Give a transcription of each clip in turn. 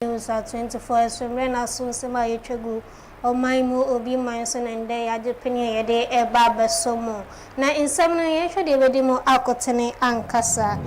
Usa 24 so mrena so sema yetwegu oman mu obi man so nende yaje peni yede eba besomo na insam no yehwe de bedi mu akotene ankasa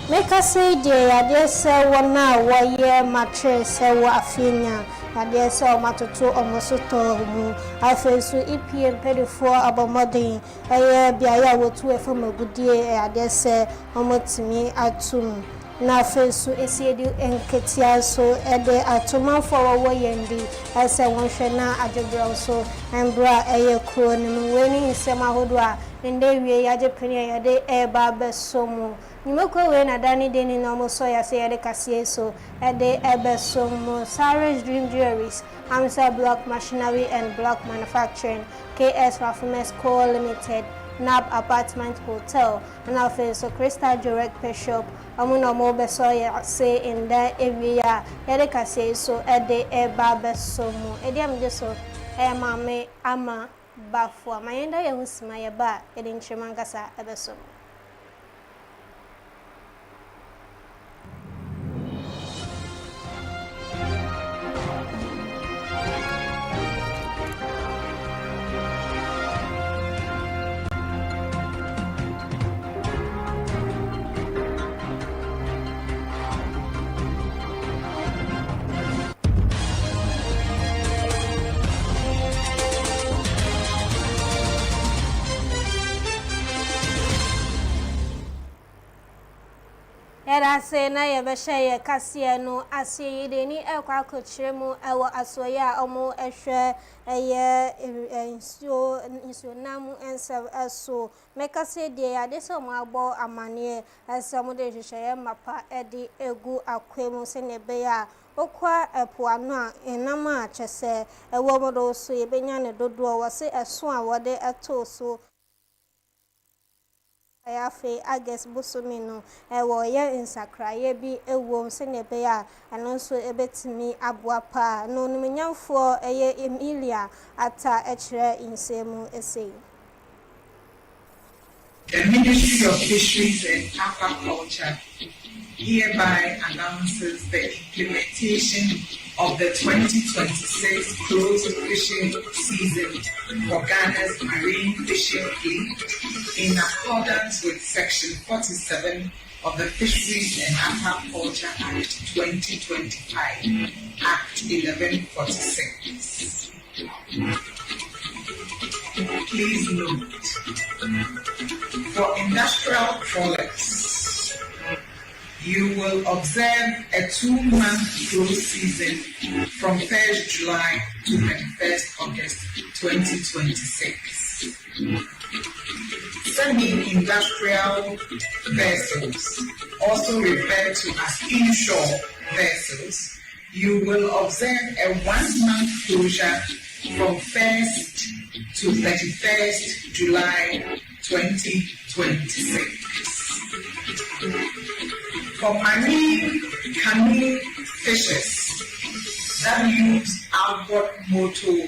meka say de yade se wona woye mattress se wo afinya yade se o matoto omosoto mu afesu ipie pedifo abomodin eye biaya wotu efo magudie yade se omotimi atum na fesu esiedu enketia so ede atoma for wo yendi ese wonhwe na adwebro so embra eye kro nim weni nsema hodo a nde wie yaje pene yade eba besomu nimekwa we na dani deni na omoso ya se yade kasie so ede ebesomu Sarah's Dream Jewelries Amsa Block Machinery and Block Manufacturing KS Performance Co Limited NAB Apartment Hotel and also Crystal Direct Pet Shop amuna mo beso ya say in that area yede ka say so ede eba beso mu ede am je so mame ama bafo amayenda ye husima ye ba ede nchemangasa ebeso mu era se na ye be hye kase no ase yide ni ekwa kochire mu ewo asoya omo ehwe eye insio namu ense eso meka se de ya de se mo agbo amane ese mo de hye mapa edi egu akwemu se ne be ya okwa epoano a enama chese ewo modo so ye benya ne dodo wo se eso a wode eto so ayafe August busumino ewo ye insakraye bi ewo senebe ya anonso ebetimi aboapa no nimnyamfo eye Emilia ata ekire insemu ese. The Ministry of Fisheries and Aquaculture hereby announces the implementation of the 2026 closed fishing season for Ghana's marine fishing fleet in accordance with Section 47 of the Fisheries and Aquaculture Act 2025, Act 1146. Please note, for industrial trawlers, you will observe a 2-month close season from 1st July to 31st August 2026. Semi-industrial vessels, also referred to as inshore vessels, you will observe a 1-month closure from 1st to 31st July 2026. For marine canoe fishers that use outboard motor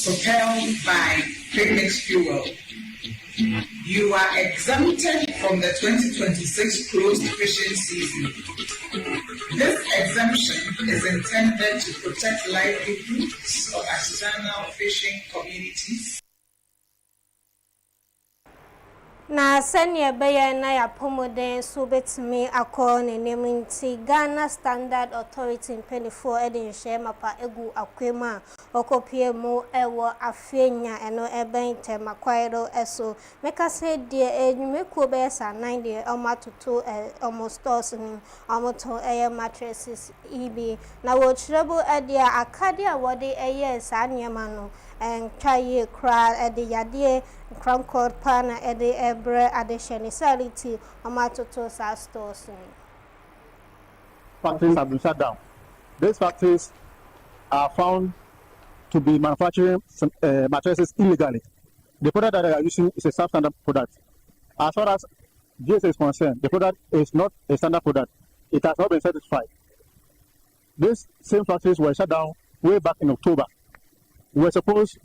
propelled by premix fuel, you are exempted from the 2026 closed fishing season. This exemption is intended to protect livelihoods of artisanal fishing communities. Na senya beye na ya pomoden so betimi akọ ne neminti Ghana Standard Authority mpelifo edin hye mapa egu akwema okopie mu ewo afenya eno eben temakwairo eso meka se de enyumeku be sa 9 de omatoto almost stores ni omoto eye mattresses ibi na wo chirebo edia akade a wode eye sa niema no try cry at the yade crown court pana at the ebre additionality amatoto stores. Factories have been shut down. These factories are found to be manufacturing mattresses illegally. The product that they are using is a substandard product. As far as GSA is concerned, the product is not a standard product. It has not been certified. These same factories were shut down way back in October. We were supposed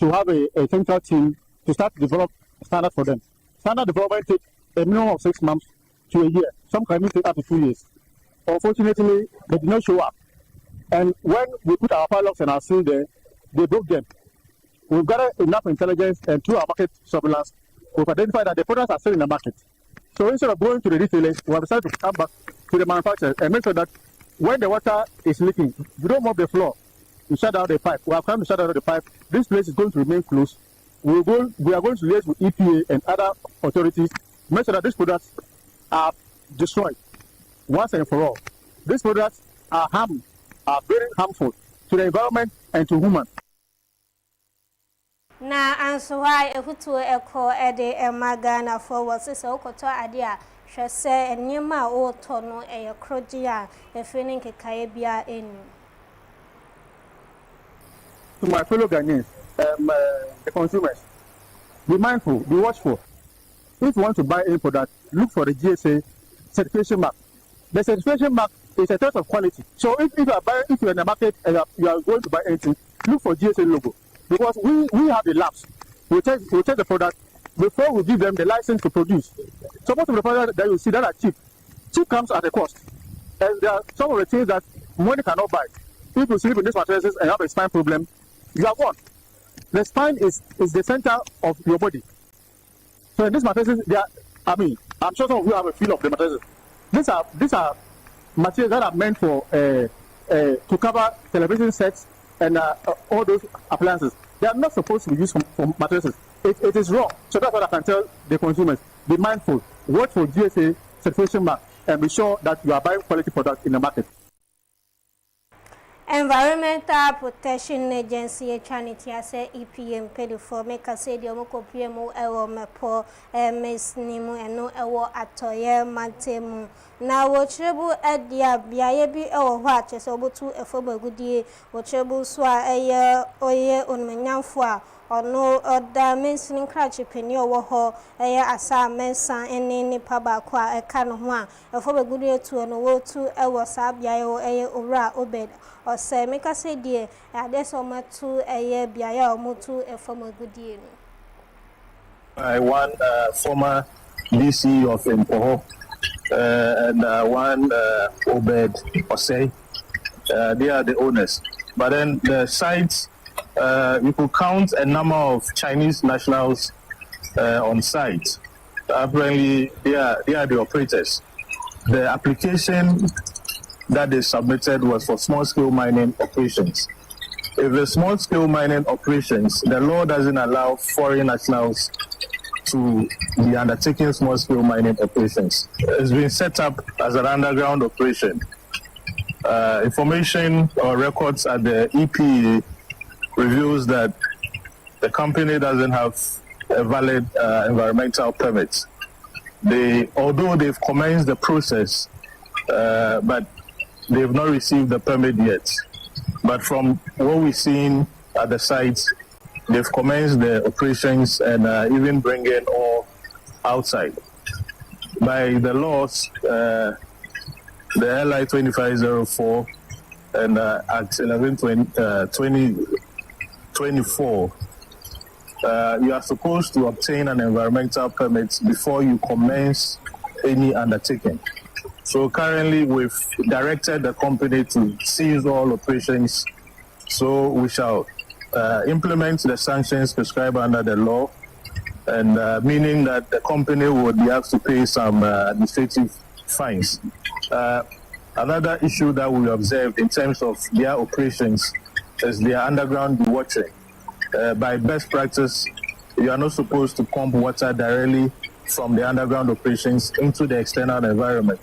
to have a central team to start develop standard for them. Standard development takes a minimum of 6 months to a year. Some can even take up to 2 years. unfortunately, they did not show up. And when we put our padlocks and our seal there, they broke them. We've gathered enough intelligence, and through our market surveillance, we've identified that the products are still in the market. So instead of going to the retailers, we have decided to come back to the manufacturers and make sure that when the water is leaking, we don't mop the floor. We shut down the pipe. We have come to shut down the pipe. This place is going to remain closed. We are going to liaise with EPA and other authorities to make sure that these products are destroyed once and for all. These products are very harmful to the environment and to humans. Na anso why ehutu eko ede emagana for was so okoto ade a hwese enima o to no eye kroji a efini nkekae bia enu. To my fellow Ghanaians, the consumers, be mindful, be watchful. If you want to buy any product, look for the GSA certification mark. The certification mark is a test of quality. So if you're in the market and you are going to buy anything, look for GSA logo. Because we have the labs. We check the product before we give them the license to produce. So most of the products that you see that are cheap comes at a cost. And there are some of the things that money cannot buy. If you sleep in these mattresses and have a spine problem, you have won. The spine is the center of your body. So in these mattresses, I'm sure some of you have a feel of the mattresses. These are materials that are meant for to cover television sets and all those appliances. They are not supposed to be used for mattresses. It is wrong. So that's what I can tell the consumers. Be mindful. Watch for GSA certification mark and be sure that you are buying quality products in the market. Environmental Protection Agency Chanity ase EPM paid for make us say the omoko PMO ewo mepo mes nimu eno ewo atoye mantemu na wochrebu edia biaye bi ewo ho achese obotu efobagudie wochrebu so a oye onmanyamfo a ono oda mensin krachi peni owo ho asa mensan ene nipa ba ko a eka no ho a efobagudie tu no wotu ewo sa biaye wo owura obed ose meka se die adeso matu biaya omutu efomagudie no. I one former DC of Impoho and one Obed Osei. They are the owners. But then the sites, you could count a number of Chinese nationals on site. Apparently, they are the operators. The application that they submitted was for small-scale mining operations. If the small-scale mining operations, the law doesn't allow foreign nationals to be undertaking small-scale mining operations. It's been set up as an underground operation. Information or records at the EPA reveals that the company doesn't have a valid environmental permit. Although they've commenced the process, but they've not received the permit yet. But from what we've seen at the site, they've commenced the operations and even bringing ore outside. By the laws, the LI 2504 and Act 11-2024, you are supposed to obtain an environmental permit before you commence any undertaking. So currently, we've directed the company to cease all operations. So we shall implement the sanctions prescribed under the law, and meaning that the company would be asked to pay some administrative fines. Another issue that we observed in terms of their operations is their underground dewatering. By best practice, you are not supposed to pump water directly from the underground operations into the external environment.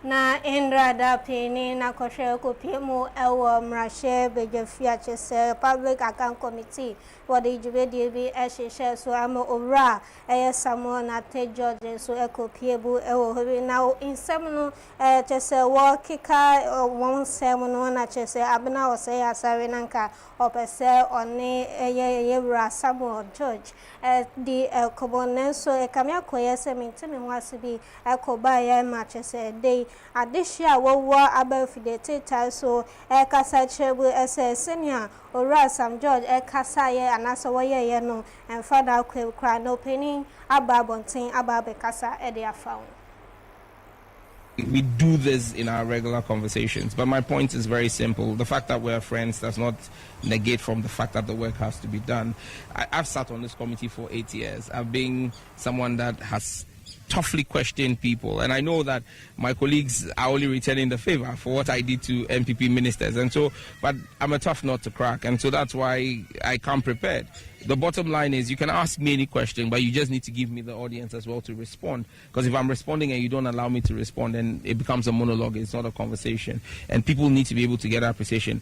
Na Indra da peni na koshe ko piemu ewo mrashe bejefia chese public account committee wode ijubedi bi ehhehye so ama owura Samuel na te George so ekopiebu ewo hobi na insem no chese wo kika won sem no na chese abena wo se asare nanka opese one yewura Samuel George di kobone so ekamia koyese mintimi nwase bi ekoba ya ma chese dey adishia wo abafidete tai so kasa chebu senior ora Sam George kasa ye anasa wo ye no enfada kra no penny ababontin ababe kasa e de afawo we do this in our regular conversations. But my point is very simple. The fact that we're friends does not negate from the fact that the work has to be done. I've sat on this committee for 8 years. I've been someone that has toughly questioned people, and I know that my colleagues are only returning the favor for what I did to MPP ministers, and so, but I'm a tough nut to crack, and so that's why I come prepared. The bottom line is you can ask me any question, but you just need to give me the audience as well to respond, because if I'm responding and you don't allow me to respond, then it becomes a monologue. It's not a conversation, and people need to be able to get appreciation.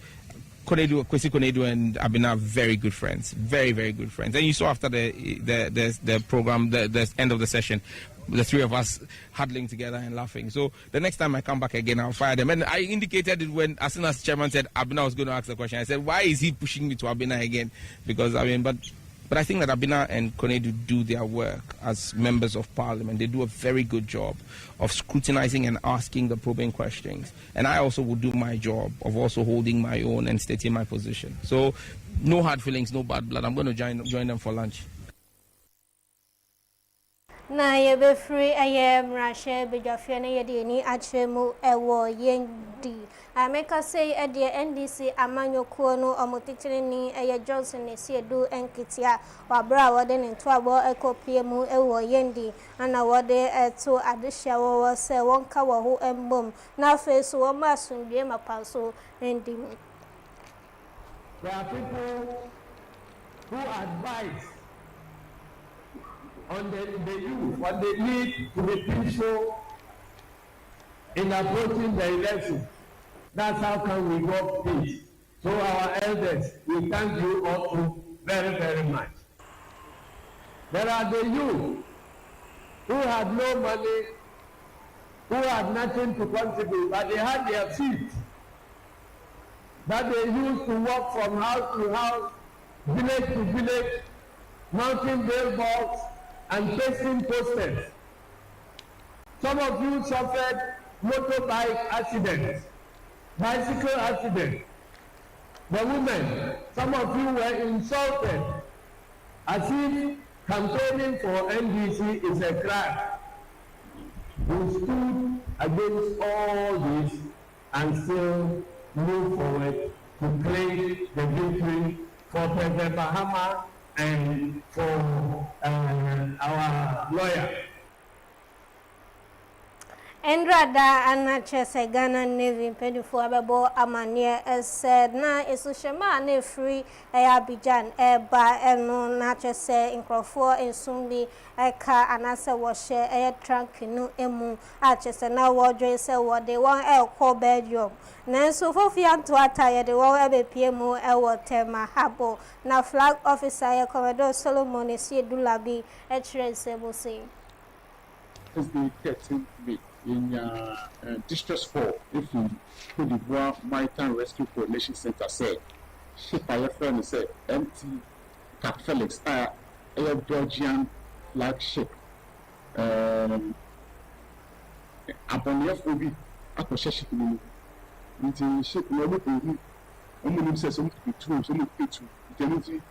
Kwesi Konedu and Abina are very good friends, very, very good friends. And you saw after the program, the end of the session, the three of us huddling together and laughing. So the next time I come back again, I'll fire them. And I indicated it when, as soon as chairman said Abina was going to ask the question, I said, why is he pushing me to Abina again? Because but I think that Abina and Konedu do their work as members of parliament. They do a very good job of scrutinizing and asking the probing questions. And I also will do my job of also holding my own and stating my position. So no hard feelings, no bad blood. I'm going to join them for lunch. Na ye be free mrashe be jofie na ye de ni achemu ewo yendi ameka say e de NDC amanyoko no omotitire ni Johnson ne sie do enkitia wabra wode ne to abo ekopie mu ewo yendi ana wode to adehia wo se wonka wo ho embom na face wo masundie mapanso endi. There are people who advise on the youth, what they need to be peaceful in approaching the election. That's how can we got peace. So our elders, we thank you all very, very much. There are the youth who had no money, who had nothing to contribute, but they had their feet that they used to walk from house to house, village to village, mounting billboards, and pasting posters. Some of you suffered motorbike accidents, bicycle accidents. The women, some of you were insulted as if campaigning for NDC is a crime. We stood against all this and still move forward to claim the victory for President Bahama and for our lawyer. Endrada anachese Ghana Navy pedifo abebo amanie said na esushema na free Abidjan eba eno na chese inkrofo ensumbi eka anase woshe trunk no emu achese na wodwe se wode won ekọ Belgium na so fofia to ataye de won ebepie mu ewo tema habo na flag officer ye Commodore Solomon Esiedulabi echire sebosi is the 13th week in District 4, if you put the Bois Maritime Rescue Coordination Center said, ship our friend said, MT Cap Felix, a Belgian flagship. Upon the FOB, a ship into ship, no one says some two, some two.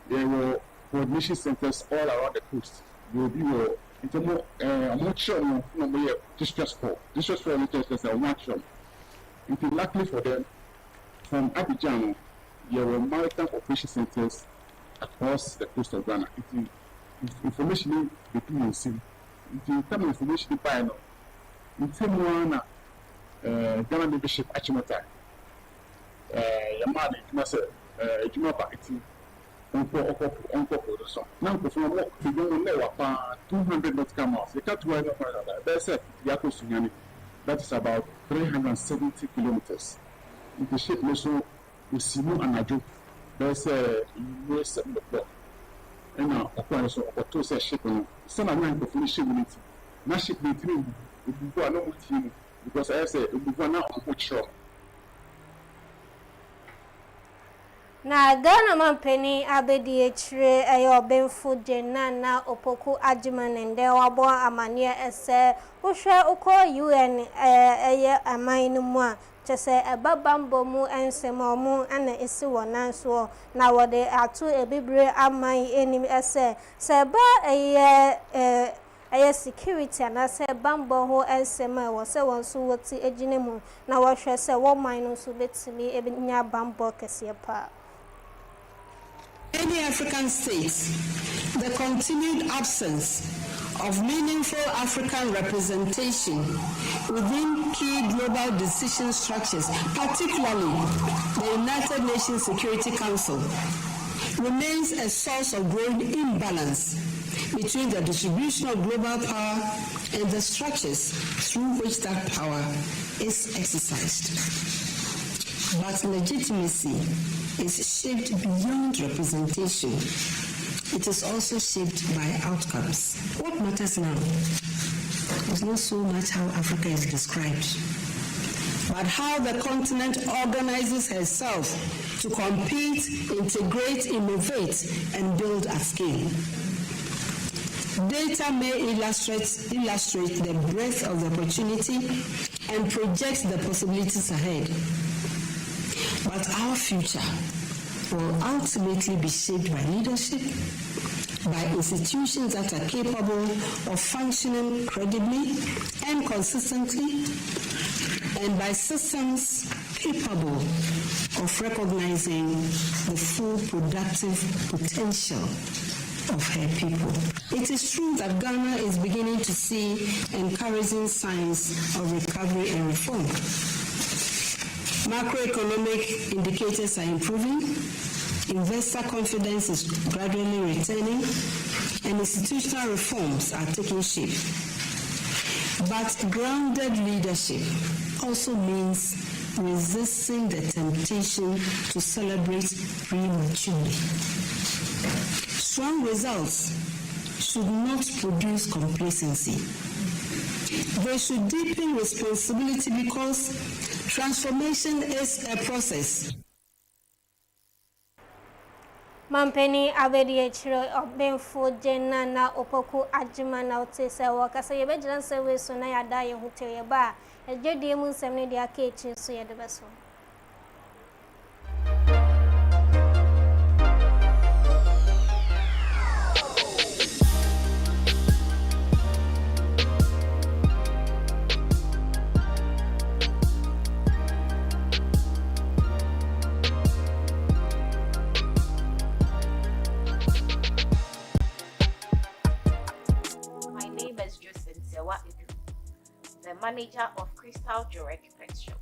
There were coordination centers all around the coast. Will be I'm not sure no Distress 4. Distress 4 is a not sure. Luckily for them, from Abidjan, there were maritime operation centers across the coast of Ghana. Information between the sea. In terms of information by now, in terms of Ghana membership Achimota, Yamani, Jumapa, now, perform work, we don't know about 200 nautical miles. The TWI that's it, that is about 370 kilometers. If the ship also is Simu and Aju, there's a US block. And now, of two ship, some of them for ship unity. Now, ship meeting, we go along with him because I say, we go now on shore. Na Ghana mampeni abedi echire benfu jena na opoku ajimanende wabo amanie ese uhwe uko UN amainu mu a chese ebabambo mu ensemo mu ana esi wonanso na wode atu ebibre amai enim ese seba ɛyɛ security and ase bambo ho ensema wo se won so woti egine mu na wo hwɛ se wo man no so betimi nya bambo kese pa. Many African states, the continued absence of meaningful African representation within key global decision structures, particularly the United Nations Security Council, remains a source of growing imbalance between the distribution of global power and the structures through which that power is exercised. But legitimacy is shaped beyond representation. It is also shaped by outcomes. What matters now is not so much how Africa is described, but how the continent organizes herself to compete, integrate, innovate, and build at scale. Data may illustrate the breadth of the opportunity and project the possibilities ahead. But our future will ultimately be shaped by leadership, by institutions that are capable of functioning credibly and consistently, and by systems capable of recognizing the full productive potential of her people. It is true that Ghana is beginning to see encouraging signs of recovery and reform. Macroeconomic indicators are improving, investor confidence is gradually returning, and institutional reforms are taking shape. But grounded leadership also means resisting the temptation to celebrate prematurely. Strong results should not produce complacency. They should deepen responsibility because transformation is a process. Mampeni abedi echiro obenfo jenna na opoku ajima na otese wakasa yebejira sewe so na yada ye hotel ye ba ejedi mu nsem ne dia ka echi so ye de beso. The manager of Crystal Jurek Pet Shop.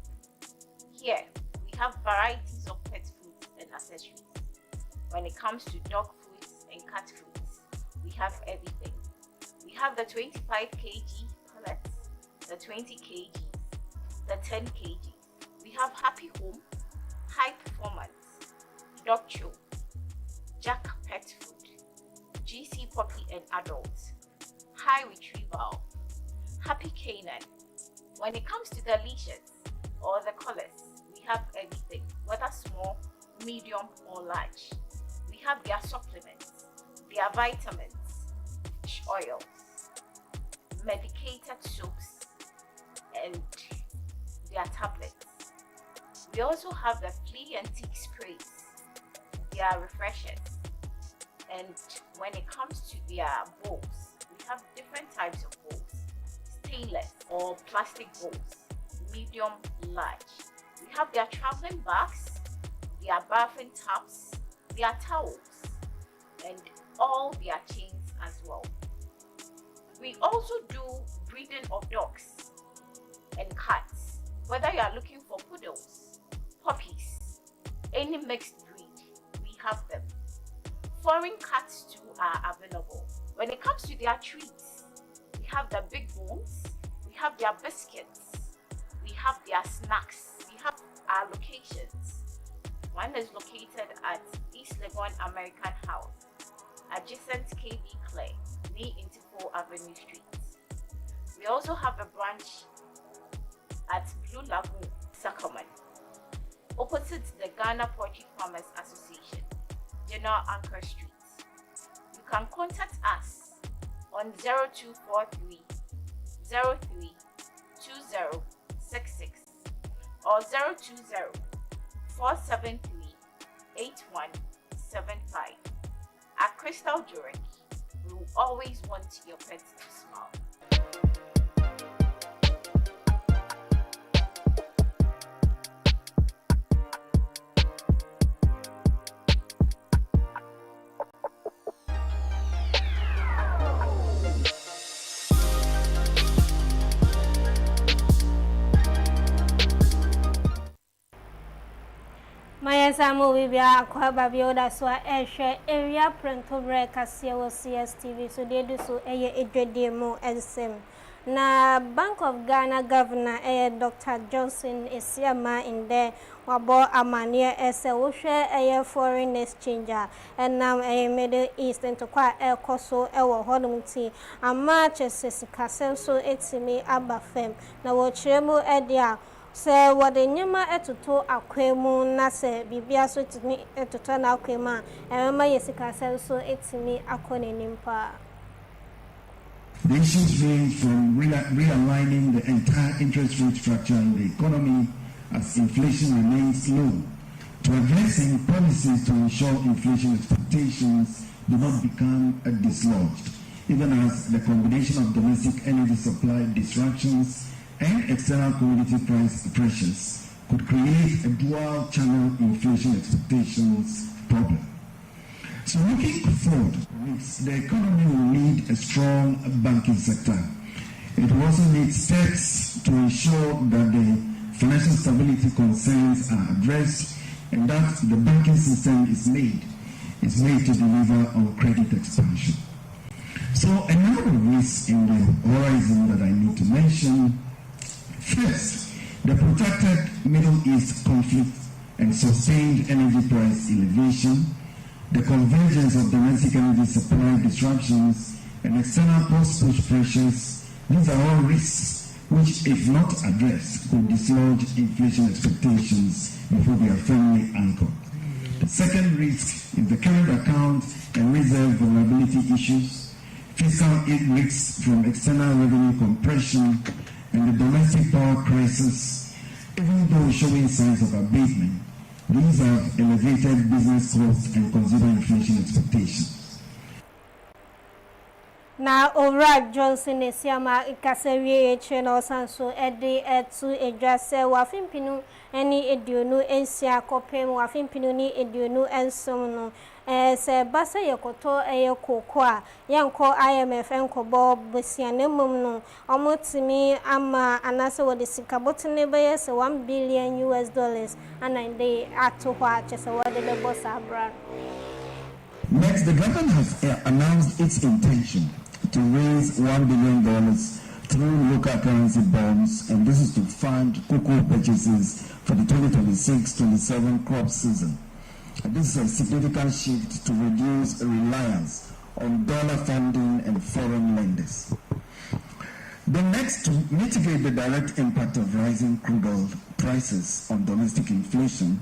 Here, we have varieties of pet foods and accessories. When it comes to dog foods and cat foods, we have everything. We have the 25 kg pellets, the 20 kg, the 10 kg. We have Happy Home, High Performance, Dog Chew, Jack Pet Food, GC Puppy and Adults, High Retrieval, Happy Canine. When it comes to the leashes or the collars, we have everything, whether small, medium or large. We have their supplements, their vitamins, fish oils, medicated soaps, and their tablets. We also have the flea and tick sprays, their refreshers. And when it comes to their bowls, we have different types of bowls. Stainless or plastic bowls, medium, large. We have their traveling bags, their bathing tubs, their towels, and all their chains as well. We also do breeding of dogs and cats. Whether you are looking for poodles, puppies, any mixed breed, we have them. Foreign cats too are available. When it comes to their treats, we have the big bones, we have their biscuits, we have their snacks. We have our locations. One is located at East Legon American House, adjacent KB Clay, near Intifo Avenue Street. We also have a branch at Blue Lagoon, Sacramento, opposite the Ghana Poultry Farmers Association, General Anchor Street. You can contact us on 0243 03 2066 or 020 473 8175. At Crystal Jurek, we will always want your pet to smile. Samu Bibia, Quababioda, so I share area pronto break as Cstv, so they do so a demo and sim. Na Bank of Ghana Governor Dr. Johnson is yama in there wabo amania ese wo hwe foreign exchanger and now Middle East and to kwa koso ewo hodum ti ama chese sikasem so etimi aba fem na wo chiremu edia se wode nyama etoto akwemu na se bibia so timi etoto na akwema ma yesikasem so etimi akone nimpa. The issues range from realigning the entire interest rate structure in the economy as inflation remains low, to addressing policies to ensure inflation expectations do not become dislodged, even as the combination of domestic energy supply disruptions and external commodity price pressures could create a dual channel inflation expectations problem. So looking forward, the economy will need a strong banking sector. It will also need steps to ensure that the financial stability concerns are addressed and that the banking system is made to deliver on credit expansion. So a number of risks in the horizon that I need to mention. First, the protracted Middle East conflict and sustained energy price elevation, the convergence of domestic energy supply disruptions and external cost-push pressures. These are all risks which, if not addressed, could dislodge inflation expectations before they are firmly anchored. The second risk is the current account and reserve vulnerability issues, fiscal risks from external revenue compression, and the domestic power crisis. Even though showing signs of abatement, these have elevated business costs and consumer inflation expectations. Na Ora Johnson esiama ikasewie cheno sanso ede etu edwase wafimpinu eni eduonu ensia kopem wafimpinu ni eduonu ensom no se basa yekoto eyekoko a yenko IMF enkobo besiane mum no omotimi ama anase wode sikabotene beye se $1 billion anande ato hwa chese wode the boss abra. Next, the government has announced its intention to raise $1 billion through local currency bonds, and this is to fund cocoa purchases for the 2026-27 crop season. And this is a significant shift to reduce reliance on dollar funding and foreign lenders. The next, to mitigate the direct impact of rising crude oil prices on domestic inflation,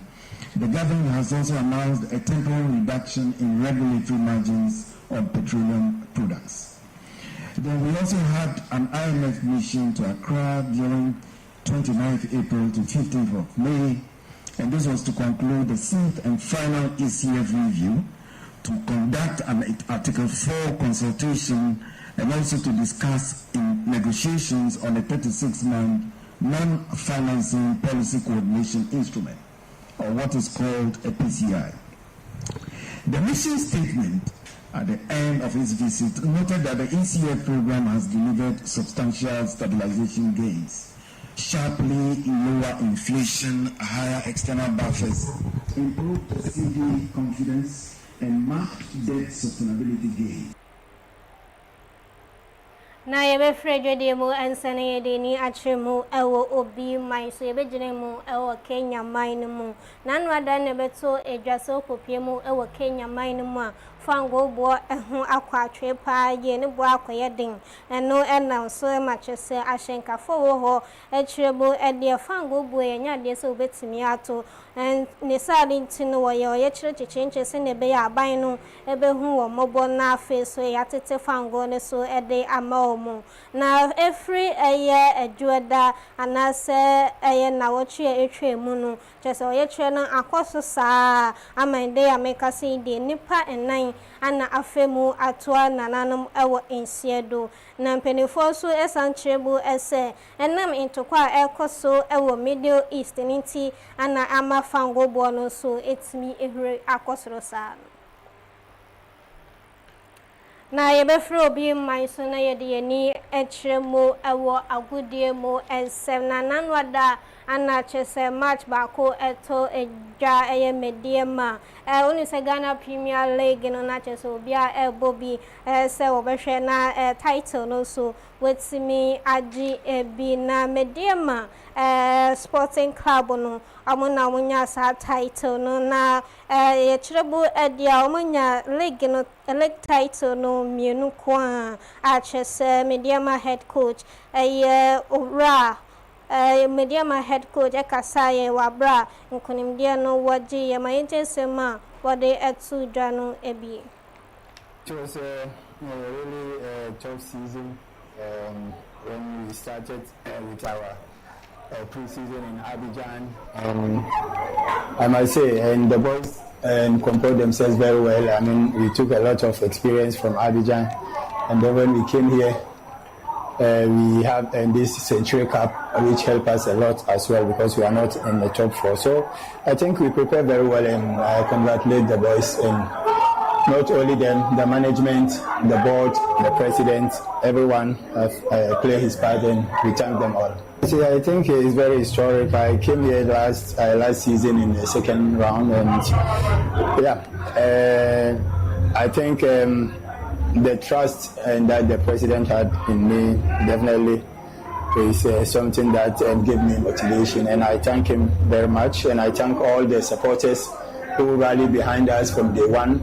the government has also announced a temporary reduction in regulatory margins on petroleum products. Then we also had an IMF mission to Accra during 29th April to 15th of May, and this was to conclude the 7th and final ECF review, to conduct an Article 4 consultation, and also to discuss in negotiations on a 36-month non-financing policy coordination instrument, or what is called a PCI. The mission statement at the end of its visit noted that the ECF program has delivered substantial stabilization gains, sharply lower inflation, higher external buffers, improved CD confidence, and marked debt sustainability gains. Na yebe frejo de mu ansane yede ni achemu ewo obi mai so yebe jine mu ewo Kenya mine mu nanu ada ne beto edwase okopie mu ewo Kenya mine mu a fango bo ehu akwa atwe pa ye ne bo akoye den eno enam so machese ahyenkafo wo ho echirebo ede fango bo ye nya de so betimi ato ne sade ntino wo ye chire chichenche se ne be ya aban no ebe hu wo mobo na afe so ya tete fango ne so ede ama na every eye adwoda anase eye na wochi etwe mu no chese oye twe no akoso saa amande ya meka se de nipa enan ana afemu atoa nananom ewo ensiedo na mpenefo so esanchrebu ese enam intokwa ekoso ewo Middle East ninti ana ama fango bo no so etimi ehre akosoro saa. na yɛbɛfrɛ obi man so na yɛde yɛni ɛkyerɛ mu ɛwɔ agodie mu ɛnsɛm na nanwada ana kyerɛ match baako ɛto edwa ɛyɛ mediema woni sɛ Ghana Premier League no na kyerɛ sɛ obi a ɛbɔ bi sɛ wɔbɛhwɛ na title no so wetimi agye ebi na mediema Sporting Club no amona munya sa title no na yɛkyerɛ bu ɛdia omunya league no league title no mienu kwa a kyerɛ mediema head coach owura mediema head coach ekasa ye wabra nkonimdia no waji ye mayente sema wade etu dwa no ebi. It was a really tough season when we started with our pre-season in Abidjan, I must say, and the boys composed themselves very well. I mean, we took a lot of experience from Abidjan, and then when we came here, we have this Century Cup, which helped us a lot as well because we are not in the top 4. So I think we prepared very well, and I congratulate the boys, and not only them, the management, the board, the president, everyone have played his part, and we thank them all. See, I think it's very historic. I came here last season in the second round, and I think the trust that the president had in me definitely is something that gave me motivation, and I thank him very much, and I thank all the supporters who rallied behind us from day one.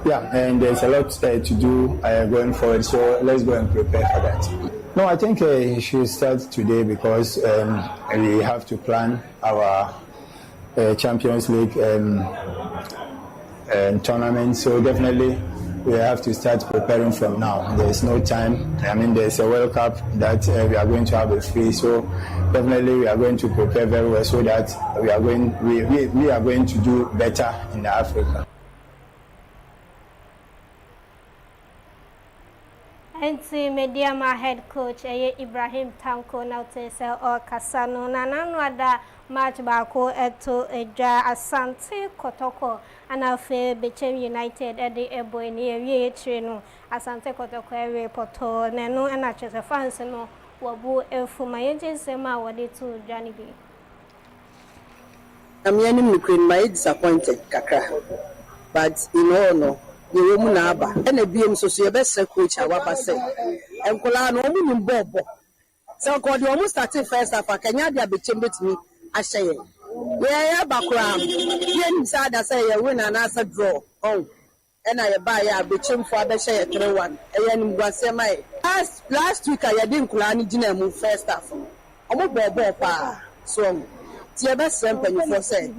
Yeah, and there's a lot to do going forward, so let's go and prepare for that. No, I think it should start today because we have to plan our Champions League tournament, so definitely we have to start preparing from now. There's no time. I mean, there's a World Cup that we are going to have a free, so definitely we are going to prepare very well so that we are going to do better in Africa. Enti mediama head coach Ibrahim Tanko na utese o kasano na nanwada match baako eto eja Asante Kotoko anafe Bechem United ede ebo ni ewie etire no Asante Kotoko ewe poto na no na chese fans no wabu efuma yenje sema wade to Johnny B. I'm very disappointed kakra, but no. You woman aba and a BM so your best coach awaba say and Colano woman bobo. So called you almost started first half a Kenya be chamber to me I say yeah background inside I say a win and answer draw oh and I buy a bitchim for the share 3-1 and was my last week I didn't Kulani dinner move first half I'm bobo pa so your best sample for say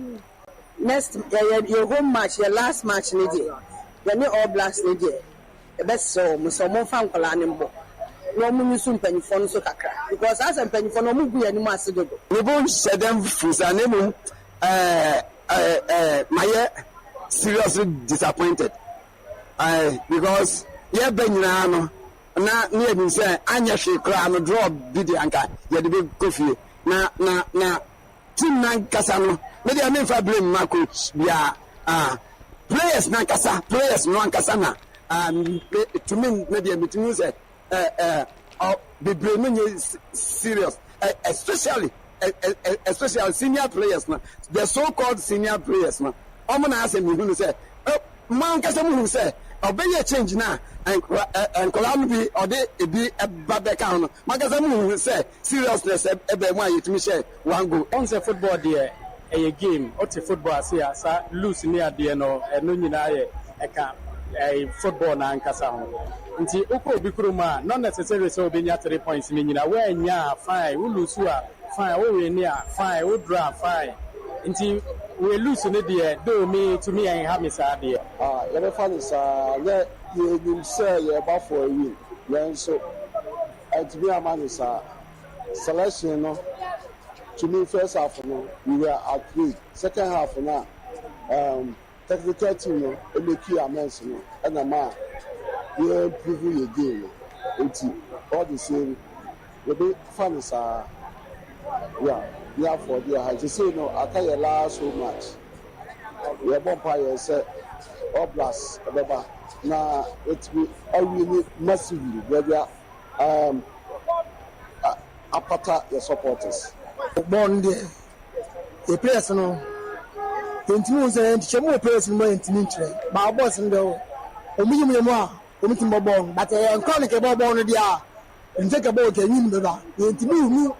next your home match your last match lady. When you all blast lady, the best so more fun colanimbo. No munisum penny phone so kakra. Because as a penny for no movie and massive. We won't set them for Sanemu. My seriously disappointed. Because yeah, Benano, na near me say, Anya she crown draw Bidianka, you the big coffee. Na, Team Nan Casano, maybe I mean for blame my coach, yeah, players nankasa players no ankasa to me maybe a meeting say the blame serious especially senior players the so called senior players na omo na ase me hu say man kasa mu say obey change na and kolam bi ode ebi babeka no man kasa mu say seriousness ebe mu ayetimi share one go on say football there a game or football say asa lose near the no no nyina ye eka football na nkasa ho nti ukọ bi kuruma not necessarily so be nya 3 points ni nyina we nya fine we lose a fine we win a fine we draw fine nti we lose ne de do me to me and have me say de you be fan is you say you about for a win then so to be a man is selection no. To me, first half, we were at least. Second half, technical team, make you amends, and a man, you improve your game. Until all the same, the big fans are, yeah, for the high. You say, no, I tell you last so much. We are vampires, Oblast ɛbɛba na ɛtumi awie massively baabi apata your supporters. Born there, the players no. Ntimi sɛ ntikyɛmu players no ntimi nkyerɛ ba boss no omuyimu mu a omutim bɔbɔ but nkɔ ne ke bɔbɔ no dia nte ke bɔ ke nyim beba ntimi hu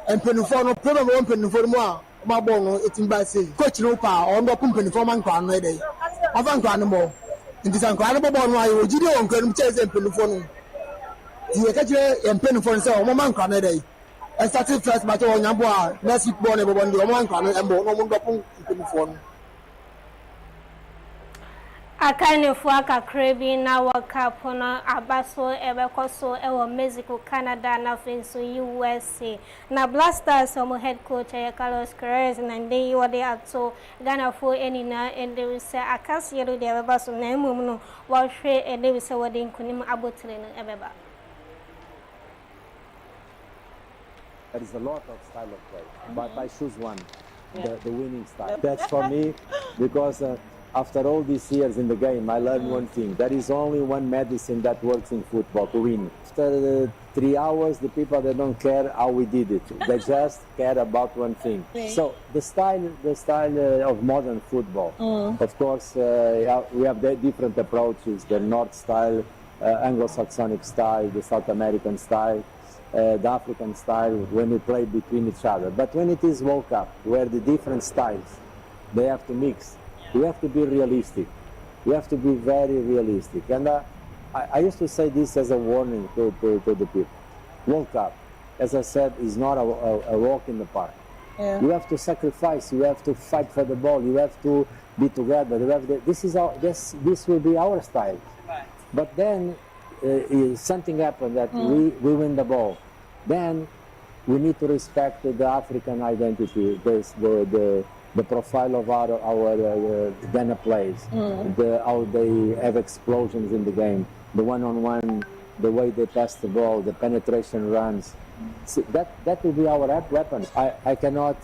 mpanifo no problem wɔ mpanifo mu a ma bɔ no etim ba sei coach no pa on do mpanifo ma nkwa no edai afa nkwa no bɔ nti san nkwa no bɔbɔ no ayo ogidi wɔ nkwa no kyerɛ sɛ mpanifo no die ka kyerɛ mpanifo no sɛ ɔmo ma nkwa no edai I started first match on Yamboa, next week born everyone, the one can and no one phone. A kind of work a craving now work up on a basso ever coso ever Mexico, Canada, nothing so USA. Now Blasters some head coach Carlos Carrez and then you are there so Ghana for any now and they will say I can't see you there ever so name while share and they will say what they couldn't about ever. There is a lot of style of play, but I choose one, the winning style. That's for me, because after all these years in the game, I learned one thing. There is only one medicine that works in football, to win. After 3 hours, the people, they don't care how we did it. They just care about one thing. So the style of modern football, of course, we have different approaches, the North style, Anglo-Saxonic style, the South American style, the African style, when we play between each other. But when it is World Cup, where the different styles, they have to mix, we have to be realistic. We have to be very realistic. And I used to say this as a warning to the people. World Cup, as I said, is not a walk in the park. Yeah. You have to sacrifice, you have to fight for the ball, you have to be together. This will be our style. Right. But then something happened that we win the ball. Then we need to respect the African identity, the profile of our Ghana players, how they have explosions in the game, the one-on-one, the way they pass the ball, the penetration runs. So that will be our weapon. I cannot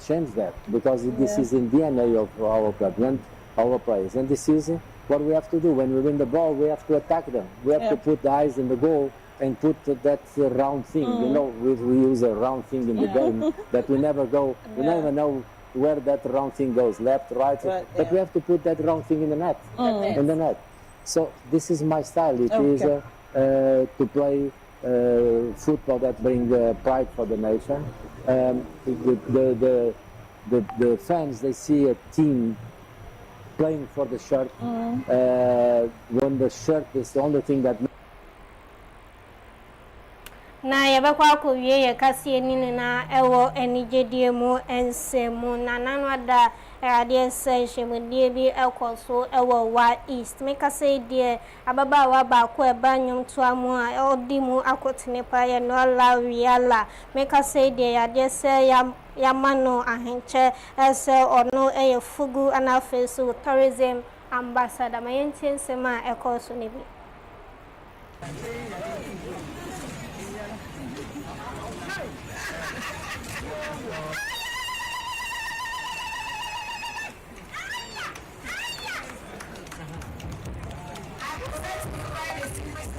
change that because this is in DNA of our club and our players. And this is what we have to do. When we win the ball, we have to attack them. We have to put the eyes in the goal and put that round thing. You know, we use a round thing in the game that we never go. We never know where that round thing goes, left, right. But we have to put that round thing in the net. In the net. So this is my style. It is to play football that brings pride for the nation. The fans, they see a team playing for the shirt. When the shirt is the only thing that na yabakwa akọwie ye kase ni na ewo enigedie mu ensemu na nanwada ade senhemudie bi ekoso ewo wa east me kase die ababa wa ba ko eba nyum to amu a odi mu akotene pa ye no la wiala me kase die ade se ya mano ahenche ese ono eye fugu anafesu tourism ambassador mayentin sema ekoso ne bi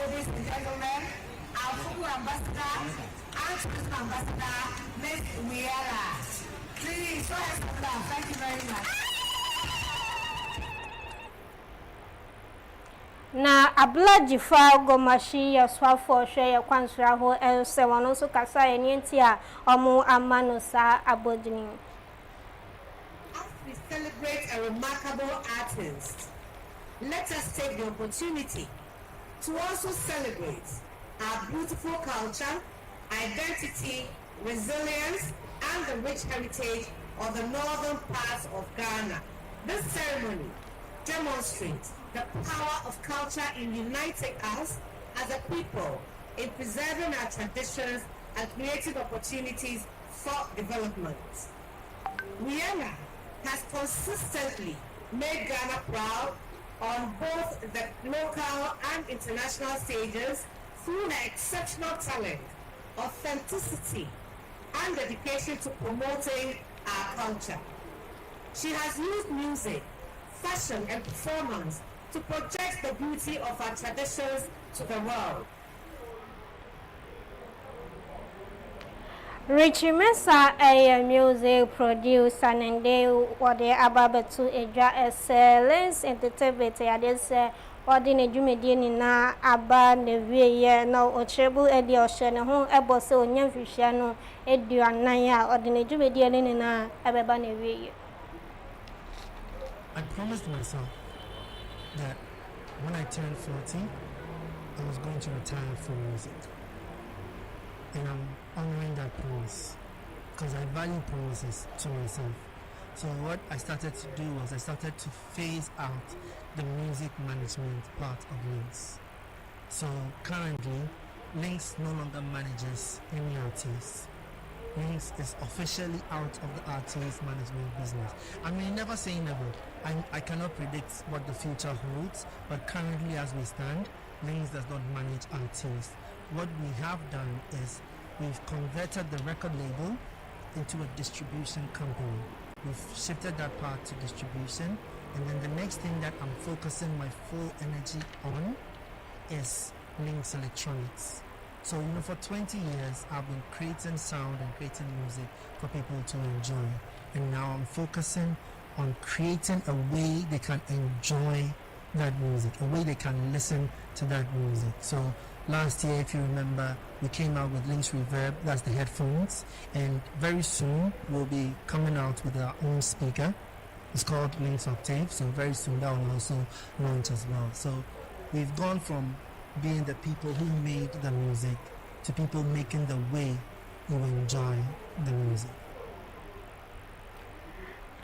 Ladies and gentlemen, our football ambassador and tourism ambassador, Ms. Wiela. Please, show us some love. Thank you very much. Na ablaji fa gomashi ya swafo hwe ya kwansura ho ense wono so kasa enienti a omo amano sa abodini. As we celebrate a remarkable artist, let us take the opportunity to also celebrate our beautiful culture, identity, resilience, and the rich heritage of the northern parts of Ghana. This ceremony demonstrates the power of culture in uniting us as a people, in preserving our traditions and creating opportunities for development. Wiela has consistently made Ghana proud on both the local and international stages through her exceptional talent, authenticity, and dedication to promoting our culture. She has used music, fashion and performance to project the beauty of our traditions to the world. Richie Mesa, a music producer, and they were about to excellence entertainment. I just say, what in a Jumedian na Aban, the Via, no, or Chebu, Eddie Ocean, and home able so young Fishano, Eddie and Naya, or the Jumedian in a Ababani Via. I promised myself that when I turned 40, I was going to retire from music. And I'm honoring that promise because I value promises to myself. So what I started to do was I started to phase out the music management part of Links. So currently, Links no longer manages any artists. Links is officially out of the artist management business. I mean, never say never. I cannot predict what the future holds, but currently as we stand, Links does not manage artists. What we have done is we've converted the record label into a distribution company. We've shifted that part to distribution, and then the next thing that I'm focusing my full energy on is Links Electronics. So, for 20 years, I've been creating sound and creating music for people to enjoy. And now I'm focusing on creating a way they can enjoy that music, a way they can listen to that music. So last year, if you remember, we came out with Links Reverb, that's the headphones, and very soon we'll be coming out with our own speaker. It's called Links Octave, so very soon that will also launch as well. So we've gone from being the people who made the music to people making the way you enjoy the music.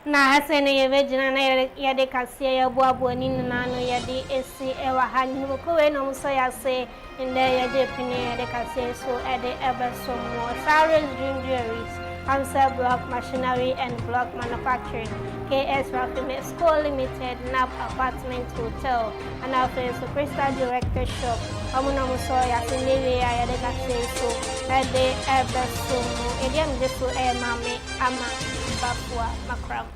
Na hasene yevejina na yade kasiya ya buabu nini nano yade esi ewa hani hukuwe no muso ya se inde yade pine yade kasiya so ede ebe so more Sarah's Dream Jewelries, Hamsa Block Machinery and Block Manufacturing, KS Rafime School Limited, NAP Apartment Hotel, and our face of Crystal Director Shop. Amuna muso ya se newe ya yade kasiya so ede ebe so more. Ede mdesu mame ama Bapua Makram.